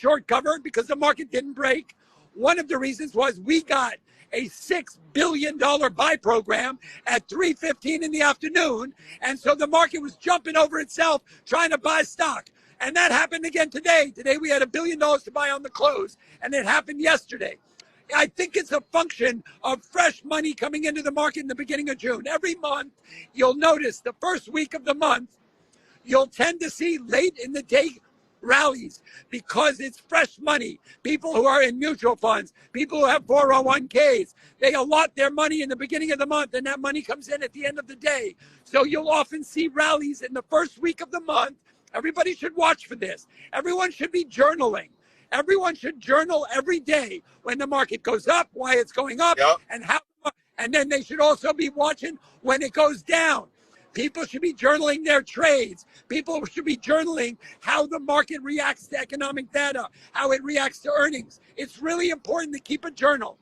short covered because the market didn't break. One of the reasons was we got a $6 billion buy program at 3:15 in the afternoon. And so the market was jumping over itself trying to buy stock. And that happened again today. Today we had $1 billion to buy on the close, and it happened yesterday. I think it's a function of fresh money coming into the market in the beginning of June. Every month, you'll notice the first week of the month, you'll tend to see late in the day rallies because it's fresh money. People who are in mutual funds, people who have 401ks, they allot their money in the beginning of the month and that money comes in at the end of the day. So you'll often see rallies in the first week of the month. Everybody should watch for this. Everyone should be journaling. Everyone should journal every day when the market goes up, why it's going up, Yep. and how. And then they should also be watching when it goes down. People should be journaling their trades. People should be journaling how the market reacts to economic data, how it reacts to earnings. It's really important to keep a journal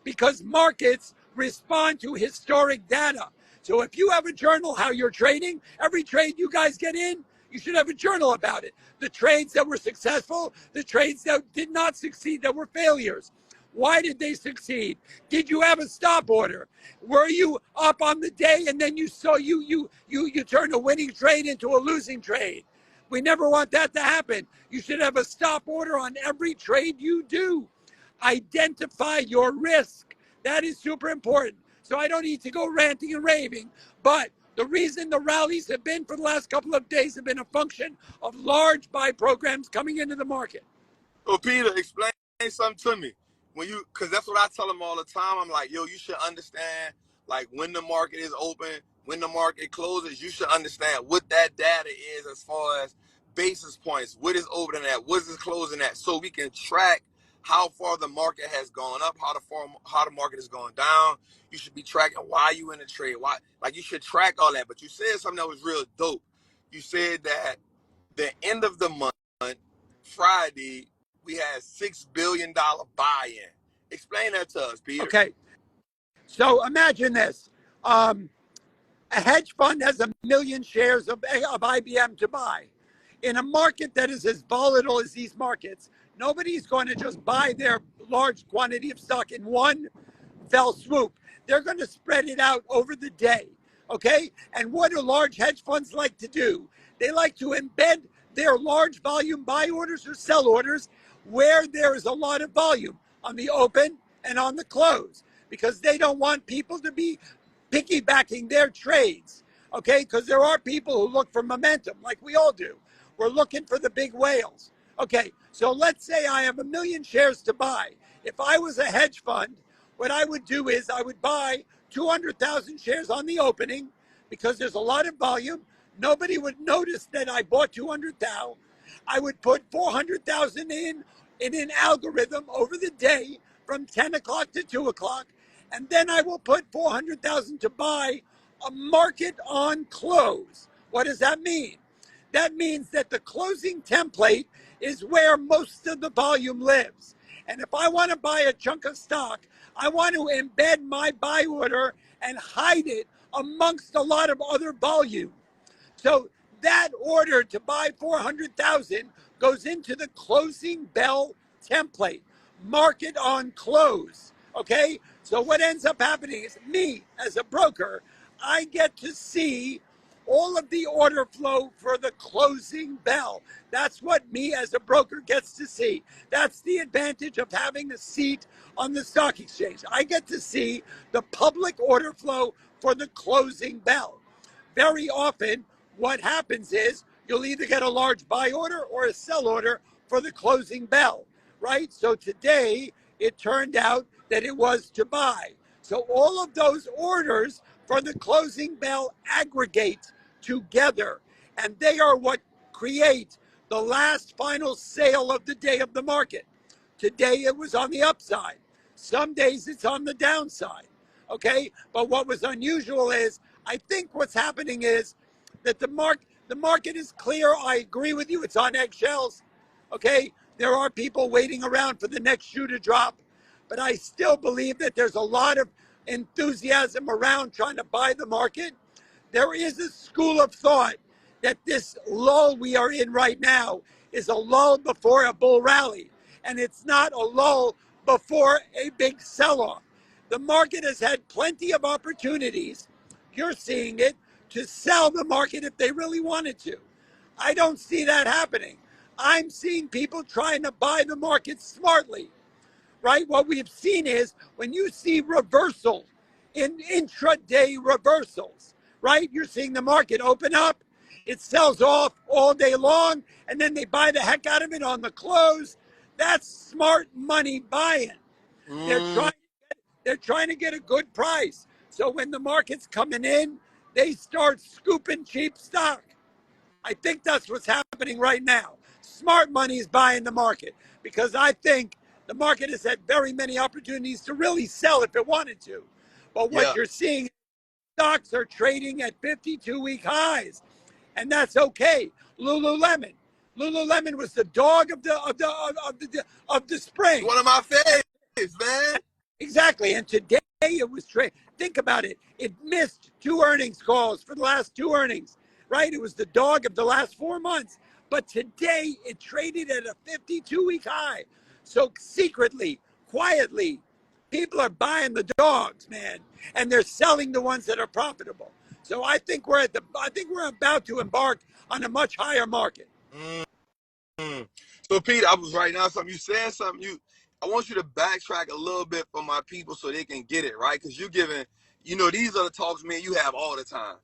because markets respond to historic data. So if you have a journal how you're trading, every trade you guys get in, you should have a journal about it. The trades that were successful, the trades that did not succeed, that were failures. Why did they succeed? Did you have a stop order? Were you up on the day and then you saw you turned a winning trade into a losing trade? We never want that to happen. You should have a stop order on every trade you do. Identify your risk. That is super important. So I don't need to go ranting and raving, but the reason the rallies have been for the last couple of days have been a function of large buy programs coming into the market. So Peter, explain something to me. Because that's what I tell them all the time. I'm like, yo, you should understand, like, when the market is open, when the market closes, you should understand what that data is as far as basis points, what is opening at, what is closing at, so we can track how far the market has gone up, how the market is going down. You should be tracking why you in the trade, why, like, you should track all that. But you said something that was real dope. You said that the end of the month, Friday, we had $6 billion buy-in. Explain that to us, Peter. Okay. So imagine this. A hedge fund has 1 million shares of IBM to buy. In a market that is as volatile as these markets, nobody's going to just buy their large quantity of stock in one fell swoop. They're going to spread it out over the day. Okay? And what do large hedge funds like to do? They like to embed their large volume buy orders or sell orders where there is a lot of volume on the open and on the close, because they don't want people to be piggybacking their trades, okay? Because there are people who look for momentum, like we all do. We're looking for the big whales. Okay, so let's say I have 1 million shares to buy. If I was a hedge fund, what I would do is I would buy 200,000 shares on the opening because there's a lot of volume. Nobody would notice that I bought 200,000. I would put 400,000 in an algorithm over the day from 10 o'clock to 2 o'clock. And then I will put 400,000 to buy a market on close. What does that mean? That means that the closing template is where most of the volume lives. And if I want to buy a chunk of stock, I want to embed my buy order and hide it amongst a lot of other volume. So that order to buy 400,000 goes into the closing bell template, market on close. Okay, so what ends up happening is me as a broker, I get to see all of the order flow for the closing bell. That's what me as a broker gets to see. That's the advantage of having a seat on the stock exchange. I get to see the public order flow for the closing bell. Very often, what happens is you'll either get a large buy order or a sell order for the closing bell, right? So today, it turned out that it was to buy. So all of those orders for the closing bell aggregate together, and they are what create the last final sale of the day of the market. Today, it was on the upside. Some days, it's on the downside, okay? But what was unusual is, I think what's happening is that the market is clear. I agree with you. It's on eggshells, okay? There are people waiting around for the next shoe to drop, but I still believe that there's a lot of enthusiasm around trying to buy the market. There is a school of thought that this lull we are in right now is a lull before a bull rally, and it's not a lull before a big sell-off. The market has had plenty of opportunities. You're seeing it to sell the market if they really wanted to. I don't see that happening. I'm seeing people trying to buy the market smartly, right? What we've seen is when you see reversal in intraday reversals, right? You're seeing the market open up, it sells off all day long, and then they buy the heck out of it on the close. That's smart money buying. They're Mm, trying they're trying to get a good price. So when the market's coming in, they start scooping cheap stock. I think that's what's happening right now. Smart money is buying the market because I think the market has had very many opportunities to really sell if it wanted to. But what yeah. you're seeing, stocks are trading at 52-week highs, and that's okay. Lululemon. Lululemon was the dog of the It's spring. one of my faves, man. Exactly. And today it was trade. Think about it. It missed two earnings calls for the last two earnings, right? It was the dog of the last 4 months. But today it traded at a 52-week high. So secretly, quietly, people are buying the dogs, man, and they're selling the ones that are profitable. So I think we're about to embark on a much higher market. Mm. So, Pete, I was writing down something. You said something. I want you to backtrack a little bit for my people so they can get it, right? Because you're giving, these are the talks, man, you have all the time.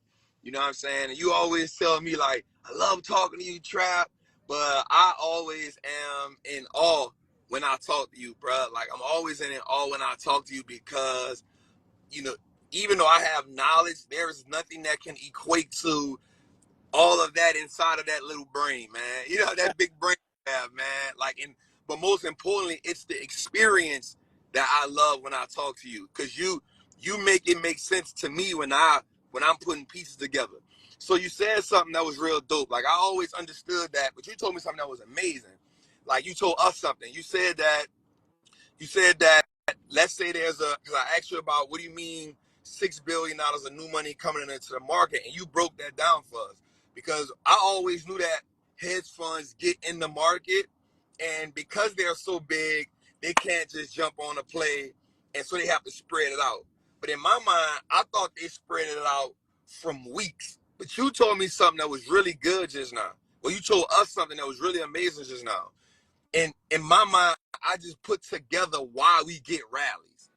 You know what I'm saying? And you always tell me, like, I love talking to you, Trap, but I always am in awe when I talk to you, bro. Like, I'm always in awe when I talk to you because, you know, even though I have knowledge, there is nothing that can equate to all of that inside of that little brain, man. That big brain you have, man. But most importantly, it's the experience that I love when I talk to you, because you make it make sense to me when I'm putting pieces together. So you said something that was real dope. Like, I always understood that, but you told me something that was amazing. Like, you told us something. You said that let's say because I asked you about what do you mean $6 billion of new money coming into the market, and you broke that down for us. Because I always knew that hedge funds get in the market, and because they're so big, they can't just jump on a play, and so they have to spread it out. But in my mind, I thought they spread it out from weeks. But you told me something that was really good just now. Well, you told us something that was really amazing just now. And in my mind, I just put together why we get rallies.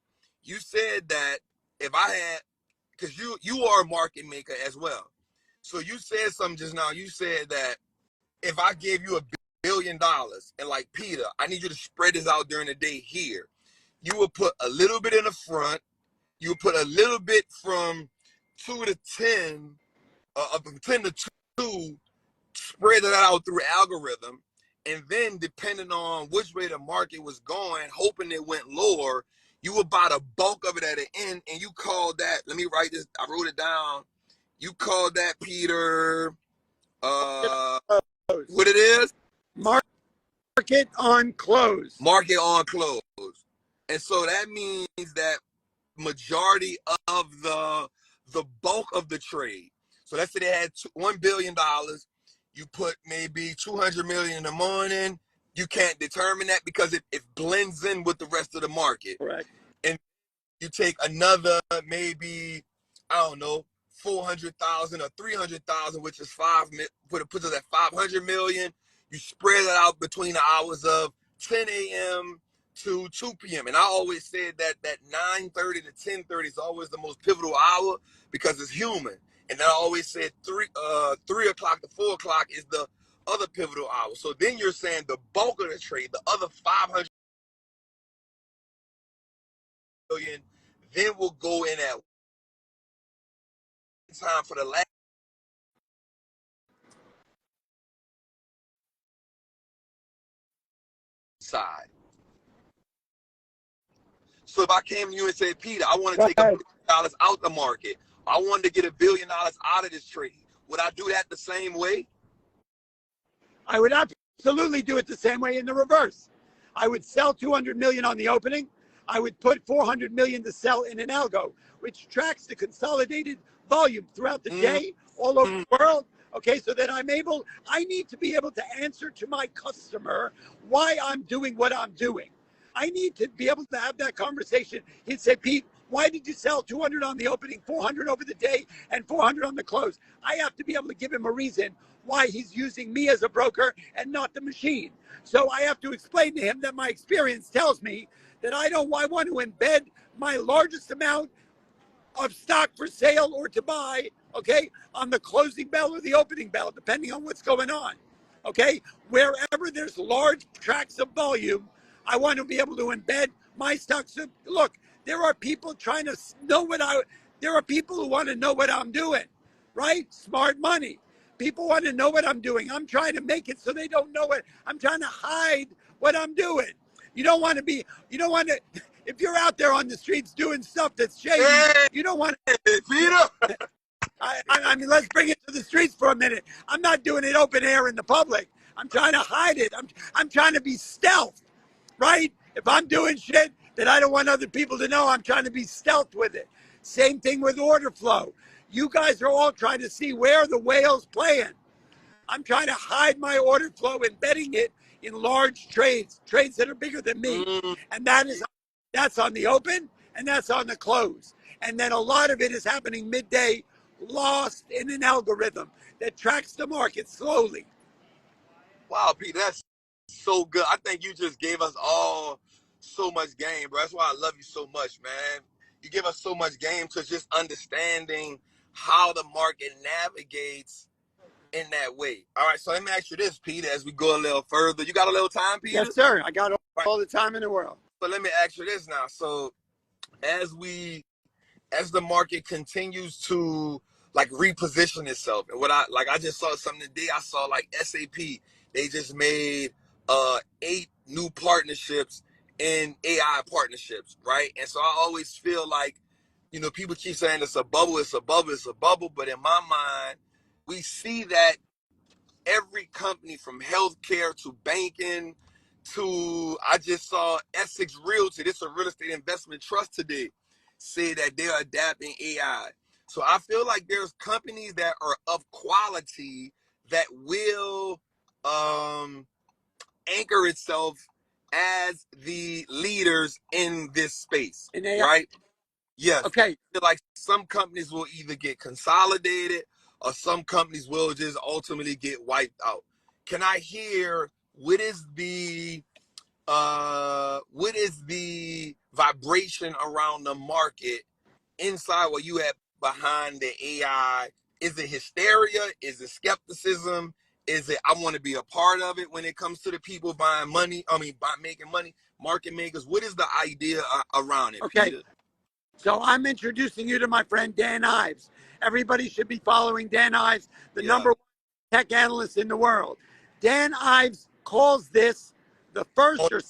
You said that if I had, because you are a market maker as well. So you said something just now. You said that if I gave you $1 billion and, like, Peter, I need you to spread this out during the day here, you would put a little bit in the front. You would put a little bit from 2 to 10, from 10 to 2, spread it out through algorithm, and then depending on which way the market was going, hoping it went lower, you would buy the bulk of it at the end, and you call that, let me write this, I wrote it down, you call that, Peter, what it is? Market on close. Market on close. And so that means that majority of the bulk of the trade. So let's say they had $1 billion. You put maybe 200 million in the morning. You can't determine that because it blends in with the rest of the market. Correct. And you take another maybe, I don't know, 400,000 or 300,000, which is puts us at 500 million. You spread it out between the hours of 10 a.m. to 2 p.m. And I always said that 9:30 to 10:30 is always the most pivotal hour because it's human. And then I always said 3 o'clock to 4 o'clock is the other pivotal hour. So then you're saying the bulk of the trade, the other 500 million, then we'll go in at time for the last side. So if I came to you and said, Peter, I want to take $1 billion out the market, I wanted to get $1 billion out of this trade, would I do that the same way? I would absolutely do it the same way in the reverse. I would sell 200 million on the opening. I would put 400 million to sell in an algo, which tracks the consolidated volume throughout the day all over the world. Okay, so that I need to be able to answer to my customer why I'm doing what I'm doing. I need to be able to have that conversation. He'd say, Pete, why did you sell 200 on the opening, 400 over the day, and 400 on the close? I have to be able to give him a reason why he's using me as a broker and not the machine. So I have to explain to him that my experience tells me that I want to embed my largest amount of stock for sale or to buy, okay, on the closing bell or the opening bell, depending on what's going on. Okay, wherever there's large tracts of volume, I want to be able to embed my stocks. So look, there are people trying to know there are people who want to know what I'm doing, right? Smart money. People want to know what I'm doing. I'm trying to make it so they don't know it. I'm trying to hide what I'm doing. You don't want to, if you're out there on the streets doing stuff that's shady, Hey, you don't want to. Peter. I mean, let's bring it to the streets for a minute. I'm not doing it open air in the public. I'm trying to hide it. I'm trying to be stealth, right? If I'm doing shit that I don't want other people to know, I'm trying to be stealth with it. Same thing with order flow. You guys are all trying to see where the whale's playing. I'm trying to hide my order flow, embedding it in large trades that are bigger than me. And that's on the open and that's on the close. And then a lot of it is happening midday, lost in an algorithm that tracks the market slowly. Wow, Pete, that's so good. I think you just gave us all so much game, bro. That's why I love you so much, man. You give us so much game to just understanding how the market navigates in that way. All right, so let me ask you this, Peter, as we go a little further. You got a little time, Peter? Yes, sir. I got Right. all the time in the world. But let me ask you this now. So as the market continues to like reposition itself, and I just saw something today. I saw like SAP, they just made 8 new partnerships in AI partnerships, right? And so I always feel like, people keep saying it's a bubble, it's a bubble, it's a bubble, but in my mind, we see that every company from healthcare to banking to, I just saw Essex Realty, this is a real estate investment trust today, say that they're adapting AI. So I feel like there's companies that are of quality that will anchor itself as the leaders in this space, In AI. right? Yes. Okay. I feel like some companies will either get consolidated or some companies will just ultimately get wiped out. Can I hear what is the vibration around the market inside what you have behind the AI? Is it hysteria? Is it skepticism? Is it I want to be a part of it when it comes to the people buying money? By making money, market makers. What is the idea around it, Okay. Peter? So I'm introducing you to my friend Dan Ives. Everybody should be following Dan Ives, the number one tech analyst in the world. Dan Ives calls this the first or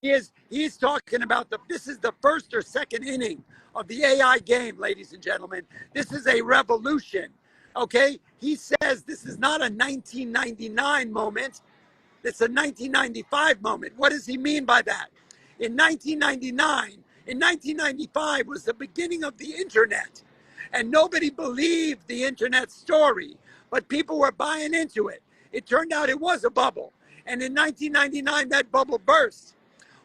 he's talking about this is the first or second inning of the AI game, ladies and gentlemen. This is a revolution. Okay? He says this is not a 1999 moment. It's a 1995 moment. What does he mean by that? In 1995 was the beginning of the internet, and nobody believed the internet story, but people were buying into it. It turned out it was a bubble, and in 1999 that bubble burst.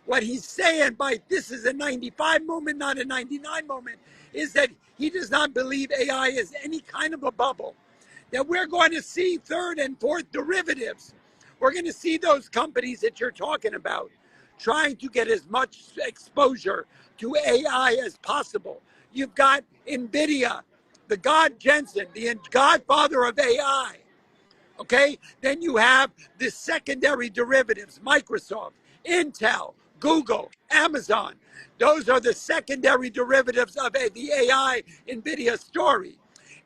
What he's saying by this is a 95 moment, not a 99 moment, is that he does not believe AI is any kind of a bubble, that we're going to see third and fourth derivatives. We're going to see those companies that you're talking about trying to get as much exposure to AI as possible. You've got NVIDIA, the God Jensen, the godfather of AI. Okay, then you have the secondary derivatives, Microsoft, Intel, Google, Amazon. Those are the secondary derivatives of the AI NVIDIA story.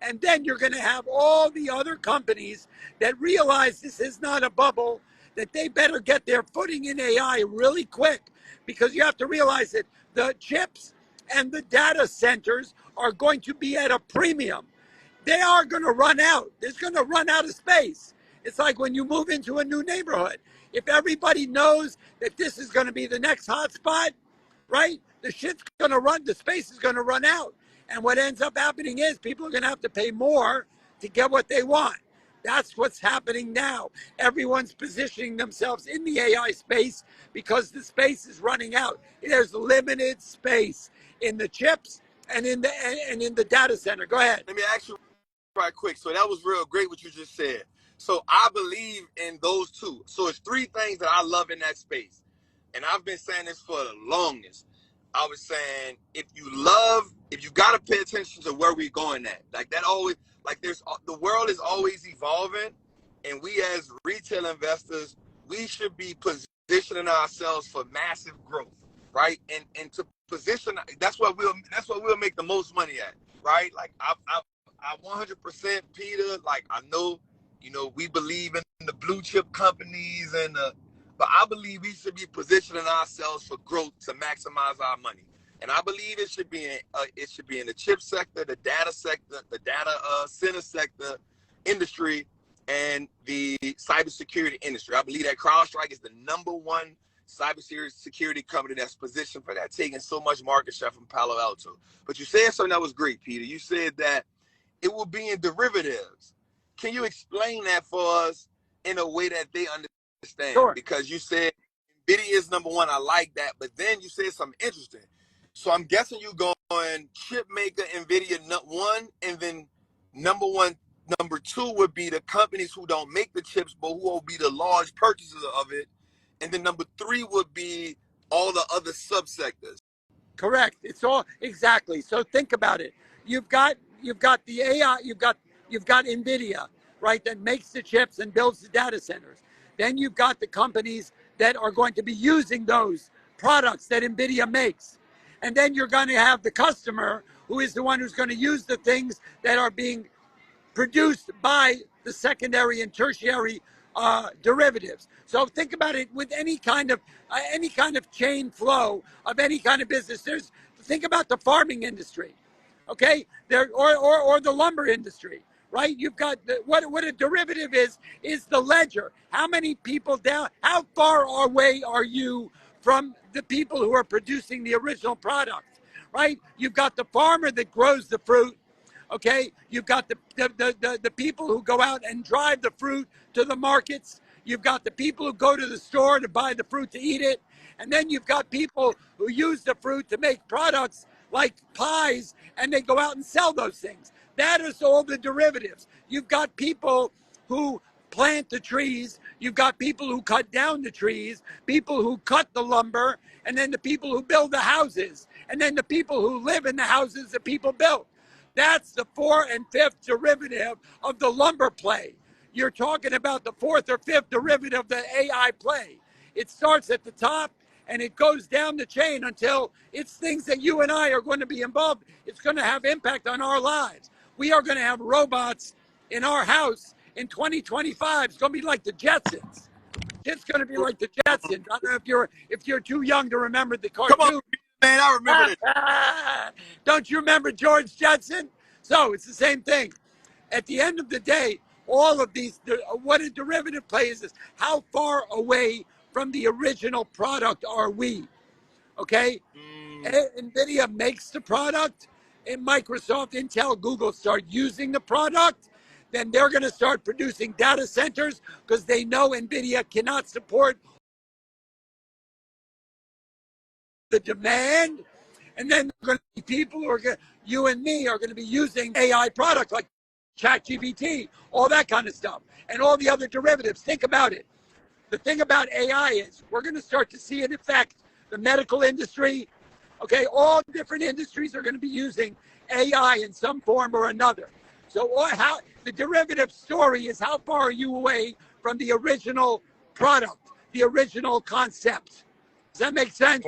And then you're going to have all the other companies that realize this is not a bubble, that they better get their footing in AI really quick, because you have to realize that the chips and the data centers are going to be at a premium. They are going to run out. It's going to run out of space. It's like when you move into a new neighborhood. If everybody knows that this is going to be the next hot spot, right? The space is going to run out. And what ends up happening is people are going to have to pay more to get what they want. That's what's happening now. Everyone's positioning themselves in the AI space because the space is running out. There's limited space in the chips and in the data center. Go ahead. Let me ask you right quick. So that was real great what you just said. So I believe in those two. So it's three things that I love in that space. And I've been saying this for the longest. I was saying, if you got to pay attention to where we're going at. Like that always, like the world is always evolving. And we as retail investors, we should be positioning ourselves for massive growth, right? And to position, that's what we'll make the most money at, right? Like I 100% Peter, like I know, we believe in the blue chip companies but I believe we should be positioning ourselves for growth to maximize our money. And I believe it should be in the chip sector, the data sector, the data center sector, industry, and the cybersecurity industry. I believe that CrowdStrike is the #1 cybersecurity company that's positioned for that, taking so much market share from Palo Alto. But you said something that was great, Peter. You said that it will be in derivatives. Can you explain that for us in a way that they understand? Sure. Because you said NVIDIA is #1. I like that. But then you said something interesting. So I'm guessing you going chip maker, NVIDIA #1, and then #1, #2 would be the companies who don't make the chips, but who will be the large purchasers of it. And then #3 would be all the other subsectors. Correct. It's all exactly. So think about it. You've got the AI. You've got NVIDIA, right, that makes the chips and builds the data centers. Then you've got the companies that are going to be using those products that NVIDIA makes. And then you're going to have the customer who is the one who's going to use the things that are being produced by the secondary and tertiary derivatives. So think about it with any kind of chain flow of any kind of business. Think about the farming industry, okay? Or the lumber industry, right? You've got what a derivative is the ledger. How many people down? How far away are you from the people who are producing the original product, right? You've got the farmer that grows the fruit. Okay, you've got the people who go out and drive the fruit to the markets. You've got the people who go to the store to buy the fruit to eat it. And then you've got people who use the fruit to make products like pies, and they go out and sell those things. That is all the derivatives. You've got people who plant the trees. You've got people who cut down the trees, people who cut the lumber, and then the people who build the houses, and then the people who live in the houses that people built. That's the 4th and 5th derivative of the lumber play. You're talking about the 4th or 5th derivative of the AI play. It starts at the top and it goes down the chain until it's things that you and I are going to be involved. It's going to have impact on our lives. We are going to have robots in our house in 2025. It's going to be like the Jetsons. It's going to be like the Jetsons. I don't know if you're too young to remember the cartoon. Come on, man, I remember it. Don't you remember George Jetson? So it's the same thing. At the end of the day, all of these, what a derivative play is how far away from the original product are we? Okay? NVIDIA makes the product, and Microsoft, Intel, Google start using the product. Then they're going to start producing data centers because they know NVIDIA cannot support the demand. And then there are going to be people who are you and me are going to be using AI products like ChatGPT, all that kind of stuff, and all the other derivatives. Think about it. The thing about AI is we're going to start to see it affect the medical industry. Okay, all different industries are going to be using AI in some form or another. So how the derivative story is how far are you away from the original product, the original concept? Does that make sense?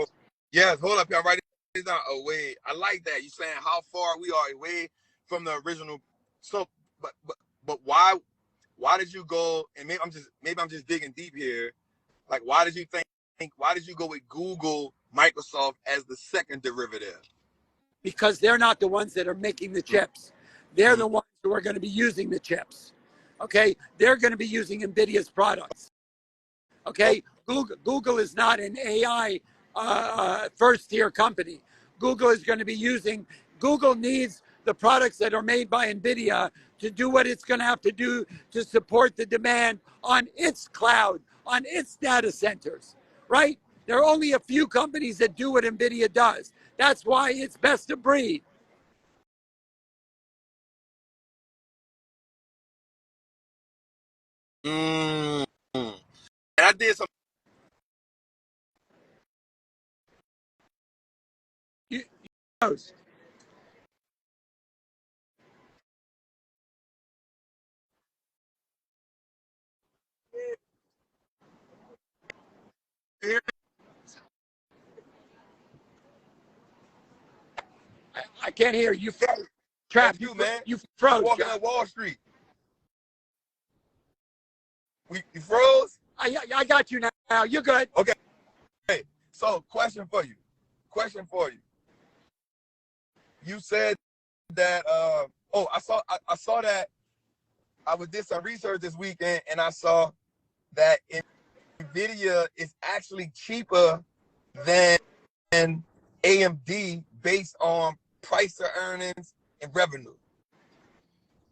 Yes, hold up, y'all. Write it down. Away. I like that. You're saying how far we are away from the original. So, but why did you go? And maybe I'm just digging deep here. Like, why did you think? Why did you go with Google, Microsoft as the second derivative? Because they're not the ones that are making the chips. They're the ones who are going to be using the chips. Okay, they're going to be using NVIDIA's products. Okay, Google is not an AI first-tier company. Google is going to be Google needs the products that are made by NVIDIA to do what it's going to have to do to support the demand on its cloud, on its data centers, right? There are only a few companies that do what NVIDIA does. That's why it's best of breed. Mm. And I did some. You, I can't hear you. That's Trap, you, man. you You froze. walking up Wall Street. You froze? I got you now. You're good. Okay. So, question for you. Question for you. You said that. I saw that. I did some research this weekend, and I saw that NVIDIA is actually cheaper than AMD based on price to earnings and revenue.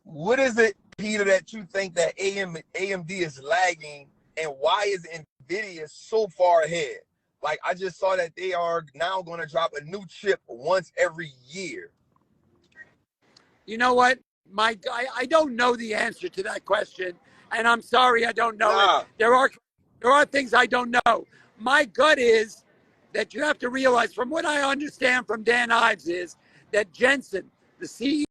What is it, Peter, that you think that AMD is lagging, and why is NVIDIA so far ahead? Like, I just saw that they are now going to drop a new chip once every year. You know what? I don't know the answer to that question, and I'm sorry I don't know it. Nah. There are things I don't know. My gut is that you have to realize, from what I understand from Dan Ives, is that Jensen, the CEO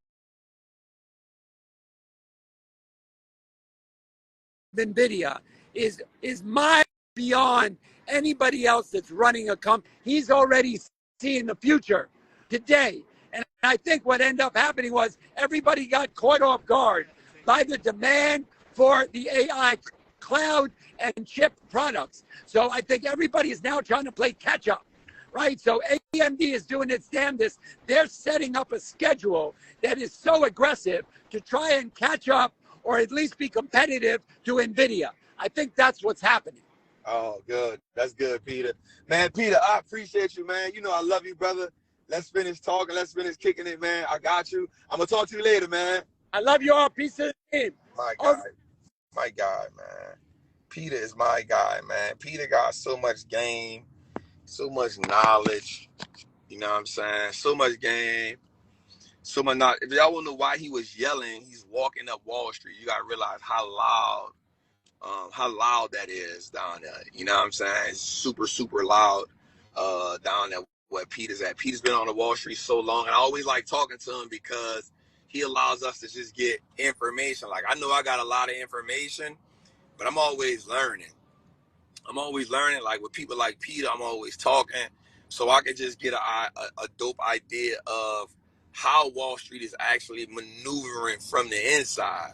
of NVIDIA, is miles beyond anybody else that's running a company. He's already seeing the future today. And I think what ended up happening was everybody got caught off guard by the demand for the AI cloud and chip products. So I think everybody is now trying to play catch up, right? So AMD is doing its damnedest. They're setting up a schedule that is so aggressive to try and catch up or at least be competitive to NVIDIA. I think that's what's happening. Oh, good. That's good, Peter. Man, Peter, I appreciate you, man. You know I love you, brother. Let's finish talking. Let's finish kicking it, man. I got you. I'm going to talk to you later, man. I love you all. Peace of the team. My guy. My guy, man. Peter is my guy, man. Peter got so much game, so much knowledge. You know what I'm saying? So much game, so much knowledge. If y'all want to know why he was yelling, he's walking up Wall Street. You got to realize how loud that is down there. You know what I'm saying? It's super, super loud down there where Peter's at. Peter's been on the Wall Street so long, and I always like talking to him because he allows us to just get information. Like, I know I got a lot of information, but I'm always learning. Like, with people like Peter, I'm always talking, so I can just get a dope idea of how Wall Street is actually maneuvering from the inside.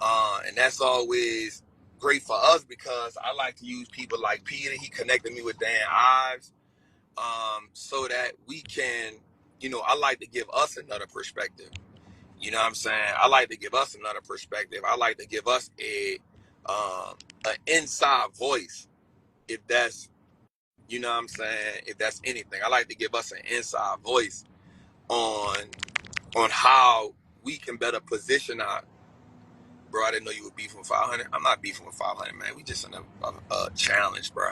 And that's always great for us because I like to use people like Peter. He connected me with Dan Ives, so that we can, I like to give us another perspective. You know what I'm saying? I like to give us another perspective. I like to give us an inside voice, if that's, you know what I'm saying, if that's anything. I like to give us an inside voice on how we can better position our. Bro, I didn't know you were beefing with 500. I'm not beefing with 500, man. We just in a challenge, bro.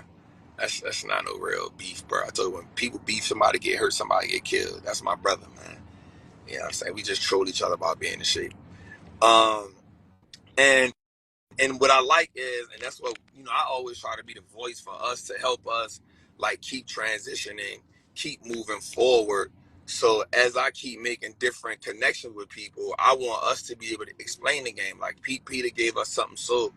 That's not no real beef, bro. I told you, when people beef, somebody get hurt, somebody get killed. That's my brother, man. You know what I'm saying? We just troll each other about being in shape. Um, and what I like is, and that's what, I always try to be the voice for us to help us, like, keep transitioning, keep moving forward. So as I keep making different connections with people, I want us to be able to explain the game. Like Peter gave us something so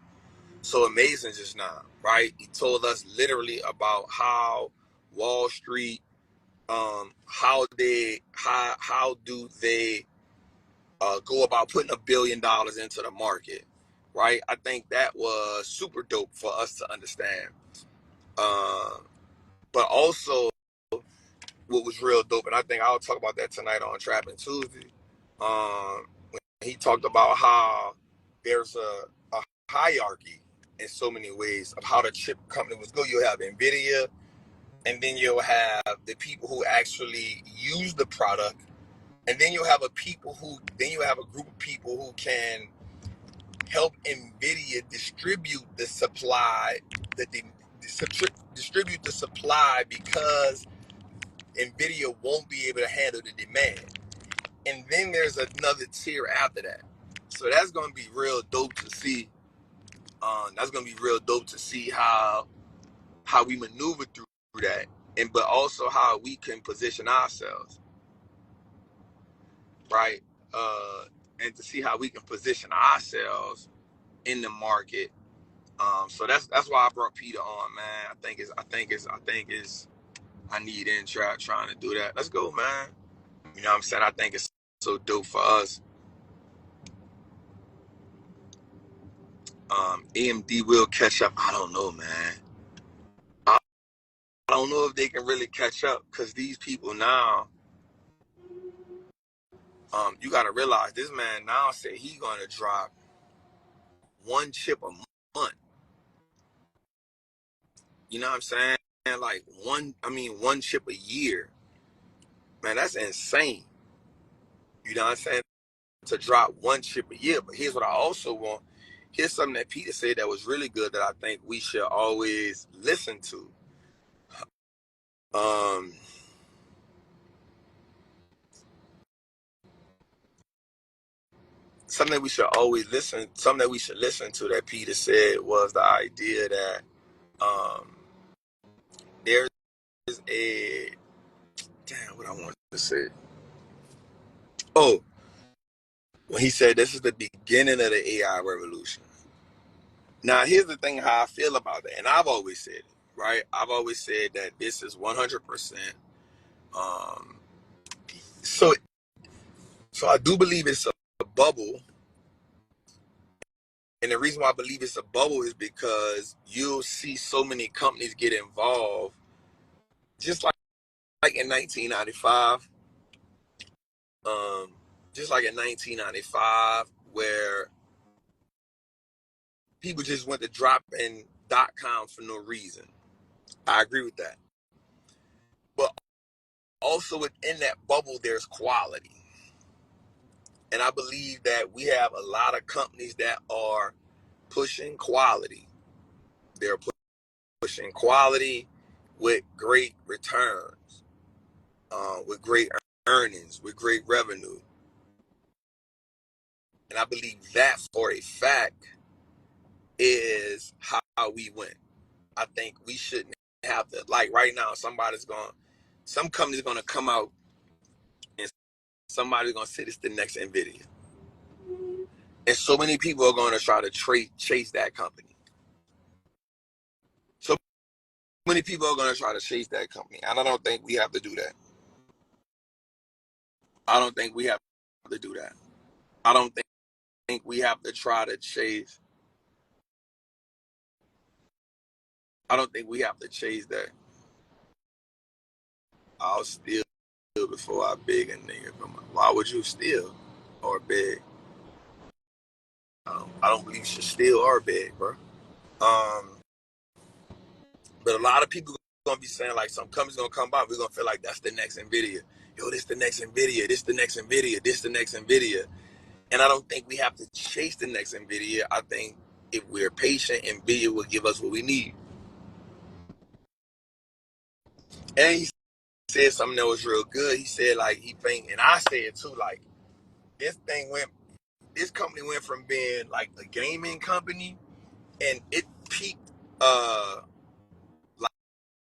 amazing just now, right? He told us literally about how Wall Street, how do they go about putting $1 billion into the market, right? I think that was super dope for us to understand. But also, what was real dope, and I think I'll talk about that tonight on Trapping Tuesday. When he talked about how there's a hierarchy in so many ways of how the chip company was go. You'll have NVIDIA, and then you'll have the people who actually use the product, And then you have a group of people who can help NVIDIA distribute the supply, distribute the supply, because NVIDIA won't be able to handle the demand. And then there's another tier after that. So that's going to be real dope to see. That's going to be real dope to see how we maneuver through that, but also how we can position ourselves, right? And to see how we can position ourselves in the market. So that's why I brought Peter on, man. I need in trying to do that. Let's go, man. You know what I'm saying? I think it's so dope for us. AMD will catch up. I don't know, man. I don't know if they can really catch up, because these people now, you got to realize this man now said he's going to drop one chip a month. You know what I'm saying? Like one chip a year. Man, that's insane. You know what I'm saying? To drop one chip a year. But here's what I also want. Here's something that Peter said that was really good that I think we should always listen to. Something we should listen to that Peter said was the idea that there's a what I wanted to say. Oh, when he said this is the beginning of the AI revolution. Now, here's the thing how I feel about that. And I've always said it, right? I've always said that this is 100%. So I do believe it's a bubble. And the reason why I believe it's a bubble is because you'll see so many companies get involved, just like in 1995. Just like in 1995, where people just went to drop in .com for no reason. I agree with that. But also within that bubble, there's quality. And I believe that we have a lot of companies that are pushing quality. They're pushing quality with great returns, with great earnings, with great revenue. And I believe that for a fact is how we win. I think we shouldn't have to, like right now, some company's going to come out and somebody's going to say it's the next NVIDIA. And so many people are going to try to chase that company. So many people are going to try to chase that company. And I don't think we have to do that. I don't think we have to do that. I don't think we have to try to chase. I don't think we have to chase that. I'll steal before I beg a nigga. Why would you steal or beg? I don't believe you should steal or beg, bro. But a lot of people gonna be saying like some company's gonna come by, we're gonna feel like that's the next NVIDIA. Yo, this the next NVIDIA, this the next NVIDIA, this the next NVIDIA. And I don't think we have to chase the next NVIDIA. I think if we're patient, NVIDIA will give us what we need. And he said something that was real good. He said like he think, and I said too, like this company went from being like a gaming company, and it peaked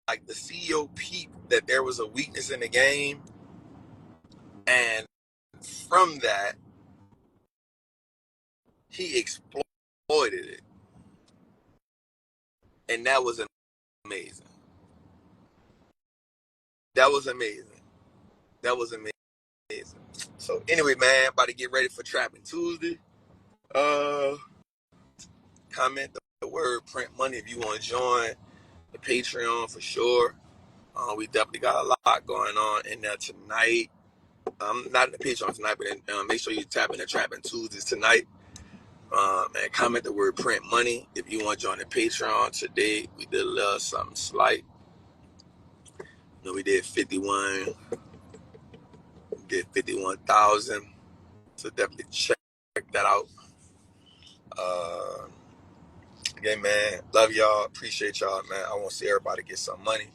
like the CEO peeped that there was a weakness in the game, and from that he exploited it, and that was amazing. That was amazing. That was amazing. So anyway, man, about to get ready for Trapping Tuesday. Comment the word print money if you want to join the Patreon for sure. We definitely got a lot going on in there tonight. Not in the Patreon tonight, but make sure you tap in the Trapping Tuesdays tonight. And comment the word print money if you want to join the Patreon. Today we did a little something slight. We did 51 get 51,000. So definitely check that out. Again, man, love y'all. Appreciate y'all, man. I want to see everybody get some money.